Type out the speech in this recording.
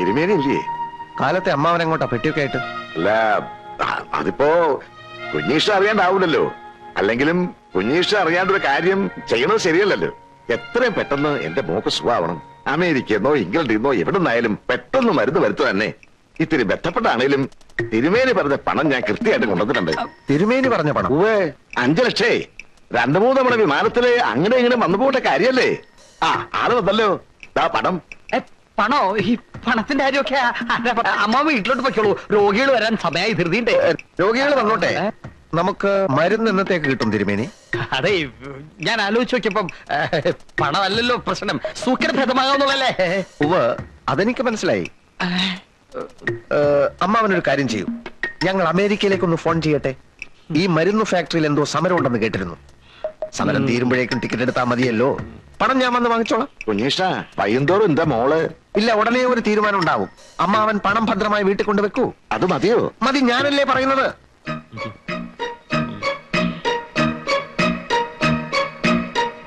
തിരുമേനില്ലേ? കാലത്തെ അമ്മാവൻ എങ്ങോട്ടാ പെട്ടിയൊക്കെ ആയിട്ട്? അല്ല, അതിപ്പോ കുഞ്ഞീഷ അറിയാണ്ടാവൂലല്ലോ. അല്ലെങ്കിലും കുഞ്ഞീഷ അറിയാണ്ടൊരു കാര്യം ചെയ്യണത് ശരിയല്ലല്ലോ. എത്രയും പെട്ടെന്ന് എന്റെ മോക്ക് സുഖാവണം. അമേരിക്കന്നോ ഇംഗ്ലണ്ടിന്നോ എവിടെ നിന്നായാലും പെട്ടെന്ന് മരുന്ന് വരുത്തു തന്നെ. ഇത്തിരി ബന്ധപ്പെട്ടാണേലും തിരുമേനി പറഞ്ഞ പണം ഞാൻ കൃത്യമായിട്ട് കൊണ്ടുവന്നിട്ടുണ്ട്. തിരുമേനി പറഞ്ഞ പണം? 5 ലക്ഷേ. 2-3 തവണ വിമാനത്തില് അങ്ങനെ ഇങ്ങനെ വന്നു പോകേണ്ട കാര്യല്ലേ. ആള് വന്നല്ലോ. പണം. പണോ? ഈ പണത്തിന്റെ കാര്യമൊക്കെ അമ്മ വീട്ടിലോട്ട് പൊയ്ക്കോളൂ. രോഗികൾ വരാൻ സമയമായി ധൃതിയുണ്ട്. രോഗികൾ വന്നോട്ടെ. നമുക്ക് മരുന്ന് എന്നത്തേക്ക് കിട്ടും തിരുമേനി? അതെ, ഞാൻ ആലോചിച്ച് നോക്കിയപ്പം പണമല്ലല്ലോ പ്രശ്നം, സൂക്കരഭേദമാകാവുന്നല്ലേ. അതെനിക്ക് മനസ്സിലായി. അമ്മാവനൊരു കാര്യം ചെയ്യൂ, ഞങ്ങൾ അമേരിക്കയിലേക്കൊന്ന് ഫോൺ ചെയ്യട്ടെ. ഈ മരുന്ന് ഫാക്ടറിയിൽ എന്തോ സമരം ഉണ്ടെന്ന് കേട്ടിരുന്നു. സമരം തീരുമ്പോഴേക്കും ടിക്കറ്റ് എടുത്താൽ മതിയല്ലോ. പണം ഞാൻ വന്ന് വാങ്ങിച്ചോളാം. കുഞ്ഞീഷ, പയ്യന്തോറും എന്താ മോള്? ഇല്ല, ഉടനെ ഒരു തീരുമാനം ഉണ്ടാവും. അമ്മാവൻ പണം ഭദ്രമായി വീട്ടിൽ കൊണ്ടുവെക്കൂ. അത് മതിയോ? മതി, ഞാനല്ലേ പറയുന്നത്.